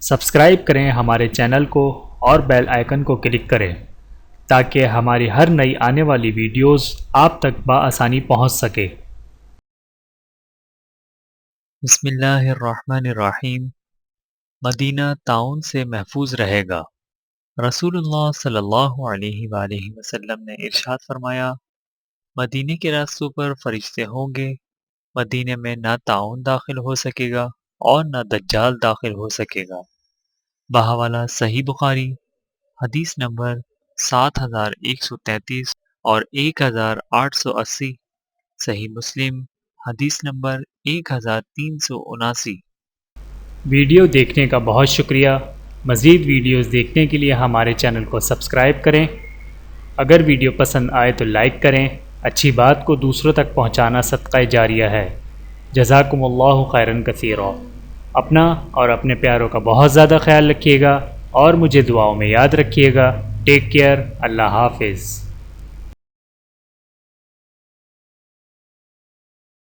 Subscribe کریں ہمارے channel کو اور بیل آئیکن کو کلک کریں تاکہ ہماری ہر نئی آنے والی ویڈیوز آپ تک بآسانی پہنچ سکے۔ بسم اللہ الرحمن الرحیم۔ مدینہ طاعون سے محفوظ رہے گا۔ رسول اللہ صلی اللہ علیہ وآلہ وسلم نے ارشاد فرمایا، مدینے کے راستوں پر فرشتے ہوں گے، مدینے میں نہ طاعون داخل ہو سکے گا اور نہ دجال داخل ہو سکے گا۔ بہاوالہ صحیح بخاری حدیث نمبر 7133 اور 1880، صحیح مسلم حدیث نمبر 1379۔ ویڈیو دیکھنے کا بہت شکریہ۔ مزید ویڈیوز دیکھنے کے لیے ہمارے چینل کو سبسکرائب کریں۔ اگر ویڈیو پسند آئے تو لائک کریں۔ اچھی بات کو دوسروں تک پہنچانا صدقہ جاریہ ہے۔ جزاکم اللہ خیرا کثیرا۔ اپنا اور اپنے پیاروں کا بہت زیادہ خیال رکھیے گا اور مجھے دعاؤں میں یاد رکھیے گا۔ Take care. اللہ حافظ۔